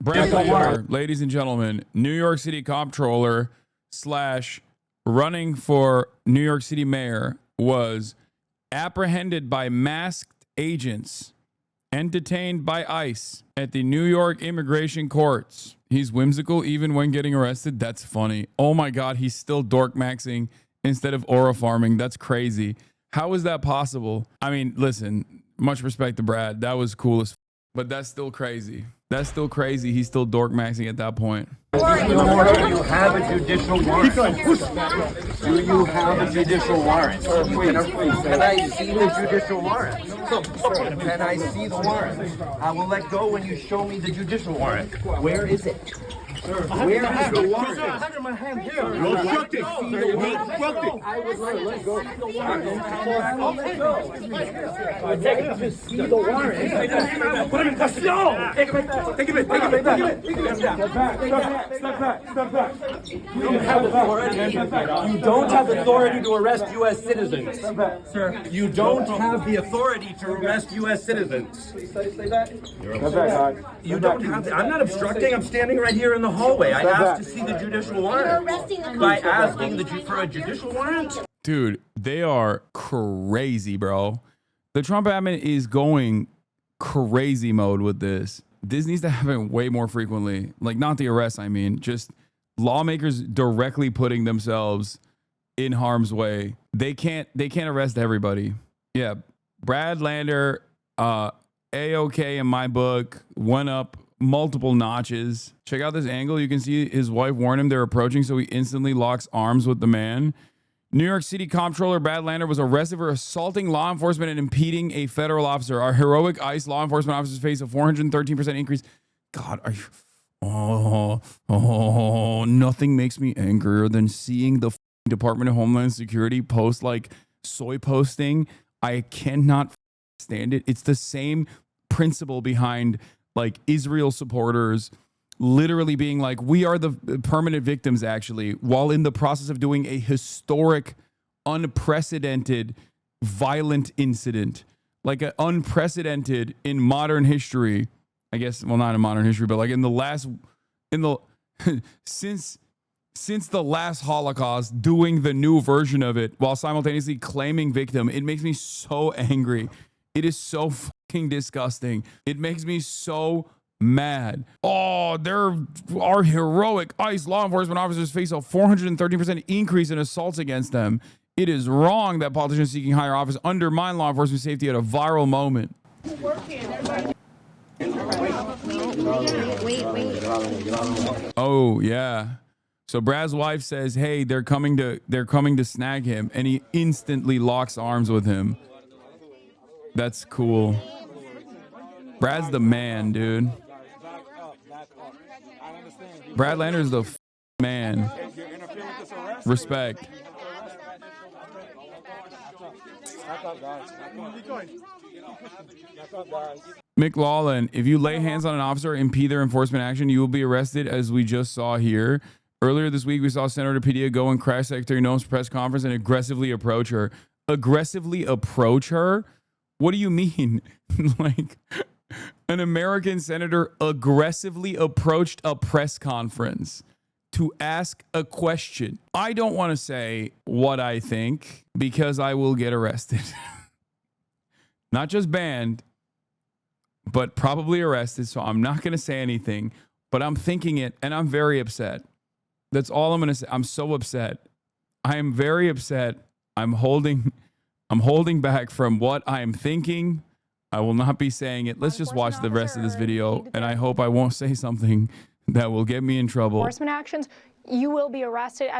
Brad Lander, ladies and gentlemen, New York City Comptroller / running for New York City Mayor, was apprehended by masked agents and detained by ICE at the New York immigration courts. He's whimsical even when getting arrested. That's funny. Oh my God, he's still dork maxing instead of aura farming. That's crazy. How is that possible? I mean, listen, much respect to Brad. That was cool as but that's still crazy. That's still crazy. He's still dork maxing at that point. Do you have a judicial warrant? Do you have a judicial warrant? Can I see the judicial warrant? Can I see the warrant? I will let go when you show me the judicial warrant. Where is it? Where is the warrant? I have it in my hand here. You're obstructing. You're obstructing. I would like to see the warrant. I'll let go. I take it to see the warrant. Put him in custody. No! Take him back. Take him in. Take him in. Take him in. Step back. Step back. Step back. You don't have authority. You don't have authority to arrest U.S. citizens. Sir, you don't have the authority to arrest U.S. citizens. Say that. You don't have. I'm not obstructing. I'm standing right here in the hallway. I asked to see the judicial warrant. By asking for a judicial warrant? Dude, they are crazy, bro. The Trump admin is going crazy mode with this. This needs to happen way more frequently. Like, not the arrest, I mean, just lawmakers directly putting themselves in harm's way. They can't arrest everybody. Yeah, Brad Lander, A-OK in my book, went up multiple notches. Check out this angle. You can see his wife warned him they're approaching, so he instantly locks arms with the man. New York City Comptroller Brad Lander was arrested for assaulting law enforcement and impeding a federal officer. Our heroic ICE law enforcement officers face a 413% increase. God, are you... Nothing makes me angrier than seeing the Department of Homeland Security post like soy posting. I cannot stand it. It's the same principle behind like Israel supporters literally being like, we are the permanent victims, actually, while in the process of doing a historic, unprecedented, violent incident, like an unprecedented in modern history. I guess, well, not in modern history, but like since the last Holocaust, doing the new version of it while simultaneously claiming victim. It makes me so angry. It is so fucking disgusting. It makes me so mad. Oh, our heroic ICE law enforcement officers face a 430% increase in assaults against them. It is wrong that politicians seeking higher office undermine law enforcement safety at a viral moment. Oh, yeah. So Brad's wife says, hey, they're coming to snag him, and he instantly locks arms with him. That's cool. Brad's the man, dude. Brad Lander's the man. Respect. McLaughlin, if you lay hands on an officer or impede their enforcement action, you will be arrested, as we just saw here. Earlier this week, we saw Senator Padilla go and crash Secretary Noem's press conference and aggressively approach her. Aggressively approach her? What do you mean? Like, an American senator aggressively approached a press conference to ask a question. I don't want to say what I think because I will get arrested. Not just banned, but probably arrested. So I'm not going to say anything, but I'm thinking it and I'm very upset. That's all I'm going to say. I'm so upset. I am very upset. I'm holding back from what I am thinking. I will not be saying it. Let's just watch the rest of this video, and I hope I won't say something that will get me in trouble. Enforcement actions, you will be arrested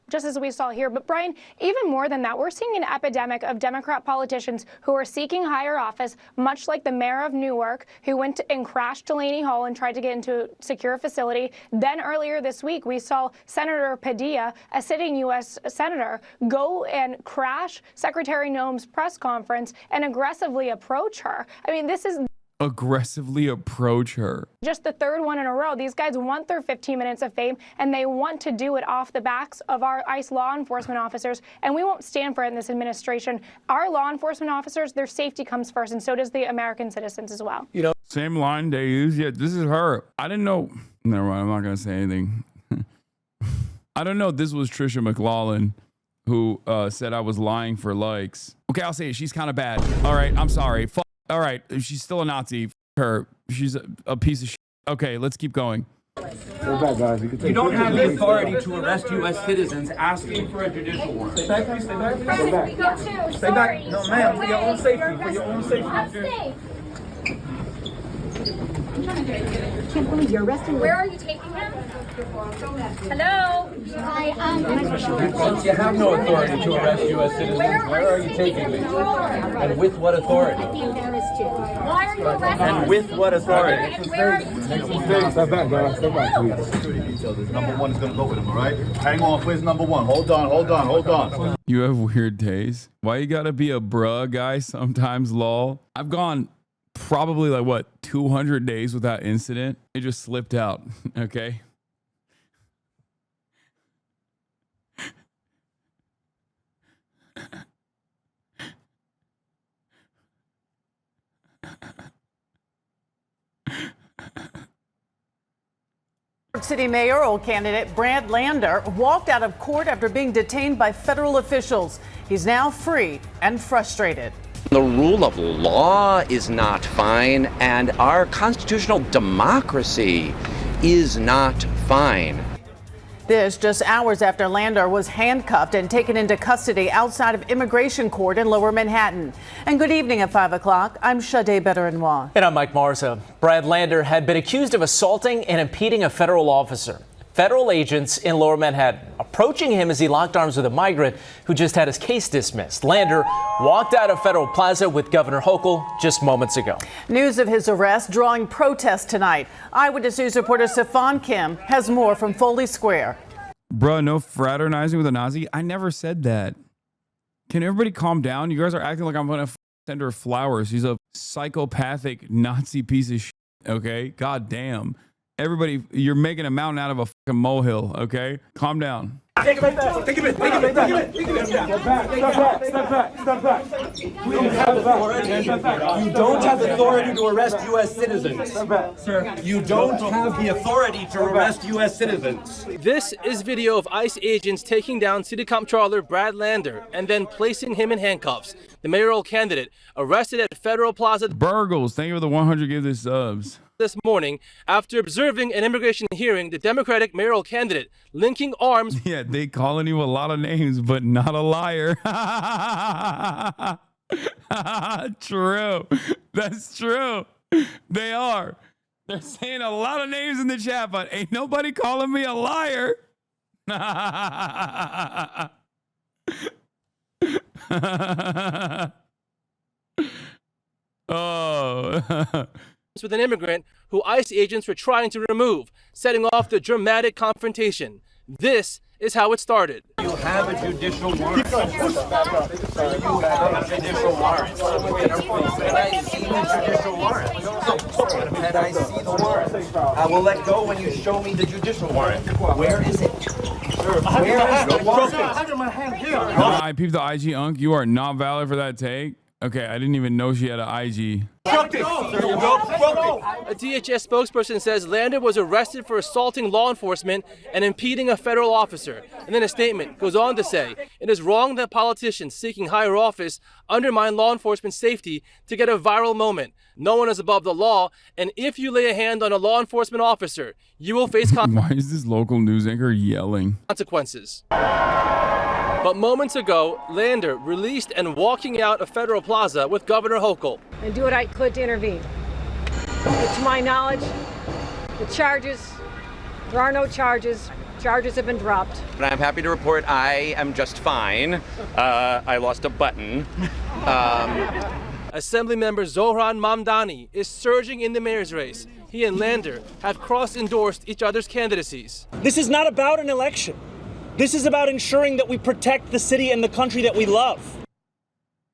just as we saw here. But Brian, even more than that, we're seeing an epidemic of Democrat politicians who are seeking higher office, much like the mayor of Newark, who went and crashed Delaney Hall and tried to get into a secure facility. Then earlier this week, we saw Senator Padilla, a sitting U.S. senator, go and crash Secretary Noem's press conference and aggressively approach her. I mean, this is... aggressively approach her. Just the third one in a row. These guys want their 15 minutes of fame, and they want to do it off the backs of our ICE law enforcement officers, and we won't stand for it in this administration. Our law enforcement officers, their safety comes first, and so does the American citizens as well. You know, Same line they use. Yeah, this is her. I didn't know. Never mind. I'm not going to say anything. I don't know. This was Trisha McLaughlin who said I was lying for likes. Okay, I'll say it. She's kind of bad. All right. I'm sorry. All right. She's still a Nazi. Her. She's a piece of shit. Okay, let's keep going. You don't have the authority to arrest U.S. citizens asking for a judicial warrant. Stay back, please. Stay back. Stay back. Stay back. No, ma'am. For your own safety. For your own safety. I'm safe. I can't believe you're arresting me. Where are you taking him? Hello? Since you have no authority to arrest U.S. citizens, where are you taking me? And with what authority? Why are you arresting And with what authority? Where are you? Step back, guys. Step back, please. Security detail. This number one is going to go with him, all right? Hang on, please, number one. Hold on. You have weird days. Why you gotta be a bruh guy sometimes, lol? I've gone probably like, what, 200 days without incident? It just slipped out, okay? York City mayoral candidate Brad Lander walked out of court after being detained by federal officials. He's now free and frustrated. The rule of law is not fine, and our constitutional democracy is not fine. This just hours after Lander was handcuffed and taken into custody outside of Immigration Court in Lower Manhattan. And good evening at 5 o'clock. I'm Sade Bedourenois. And I'm Mike Marza. Brad Lander had been accused of assaulting and impeding a federal officer. Federal agents in Lower Manhattan approaching him as he locked arms with a migrant who just had his case dismissed. Lander walked out of Federal Plaza with Governor Hochul just moments ago. News of his arrest drawing protests tonight. Eyewitness News reporter Stefan Kim has more from Foley Square. Bruh, no fraternizing with a Nazi? I never said that. Can everybody calm down? You guys are acting like I'm going to send her flowers. She's a psychopathic Nazi piece of shit, okay? God damn. Everybody, you're making a mountain out of a fucking molehill, okay? Calm down. Take it back. Take it back. Step back. You don't have authority to arrest U.S. citizens. Sir, you don't have the authority to arrest U.S. citizens. This is video of ICE agents taking down City Comptroller Brad Lander and then placing him in handcuffs. The mayoral candidate arrested at Federal Plaza Burgles, thank you for the 100 give this subs. This morning after observing an immigration hearing. The Democratic mayoral candidate linking arms. Yeah, they calling you a lot of names, but not a liar. True. That's true. They are. They're saying a lot of names in the chat, but ain't nobody calling me a liar. Oh. With an immigrant who ICE agents were trying to remove, setting off the dramatic confrontation. This is how it started. You have a judicial warrant. You have a judicial warrant. Can I see the judicial warrant? Can I see the warrant? I will let go when you show me the judicial warrant. Where is it? Where is the warrant? I peeped the IG unk. You are not valid for that take. Okay, I didn't even know she had an IG. A DHS spokesperson says Lander was arrested for assaulting law enforcement and impeding a federal officer. And then a statement goes on to say, it is wrong that politicians seeking higher office undermine law enforcement safety to get a viral moment. No one is above the law, and if you lay a hand on a law enforcement officer, you will face Why is this local news anchor yelling? consequences. But moments ago, Lander released and walking out of Federal Plaza with Governor Hochul. And do what I could to intervene. But to my knowledge, there are no charges. Charges have been dropped. But I'm happy to report I am just fine. I lost a button. Assemblymember Zohran Mamdani is surging in the mayor's race. He and Lander have cross-endorsed each other's candidacies. This is not about an election. This is about ensuring that we protect the city and the country that we love.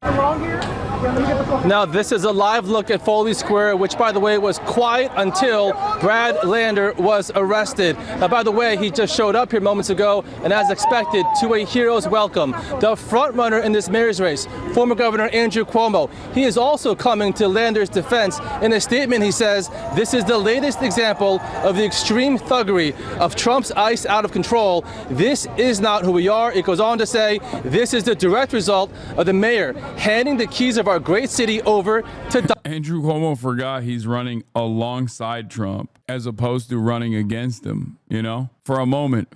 Wrong here? Now, this is a live look at Foley Square, which, by the way, was quiet until Brad Lander was arrested. By the way, he just showed up here moments ago, and as expected, to a hero's welcome. The front runner in this mayor's race, former Governor Andrew Cuomo, he is also coming to Lander's defense. In a statement, he says, "This is the latest example of the extreme thuggery of Trump's ICE out of control. This is not who we are." It goes on to say, "This is the direct result of the mayor handing the keys of our great city over to..." Andrew Cuomo forgot he's running alongside Trump as opposed to running against him, you know? For a moment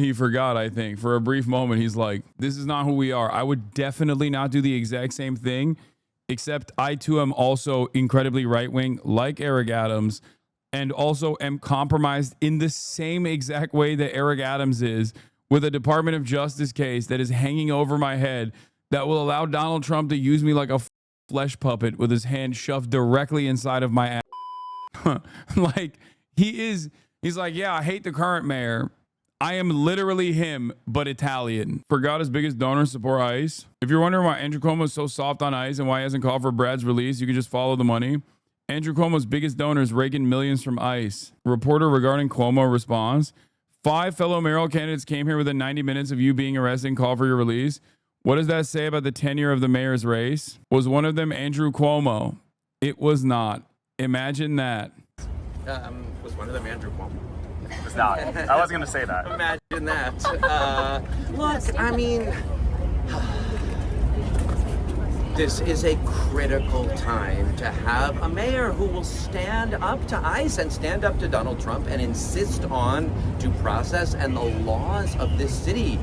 he forgot, I think. For a brief moment, he's like, this is not who we are. I would definitely not do the exact same thing, except I too am also incredibly right-wing, like Eric Adams, and also am compromised in the same exact way that Eric Adams is, with a Department of Justice case that is hanging over my head that will allow Donald Trump to use me like a flesh puppet with his hand shoved directly inside of my ass. Like, he's like, yeah, I hate the current mayor. I am literally him, but Italian. Forgot his biggest donors support ICE. If you're wondering why Andrew Cuomo is so soft on ICE and why he hasn't called for Brad's release, you can just follow the money. Andrew Cuomo's biggest donors rake in millions from ICE. Reporter regarding Cuomo responds, 5 fellow mayoral candidates came here within 90 minutes of you being arrested and called for your release. What does that say about the tenure of the mayor's race? Was one of them Andrew Cuomo? It was not. Imagine that. Was one of them Andrew Cuomo? It was not. I was going to say that. Imagine that. Look, I mean, this is a critical time to have a mayor who will stand up to ICE and stand up to Donald Trump and insist on due process and the laws of this city.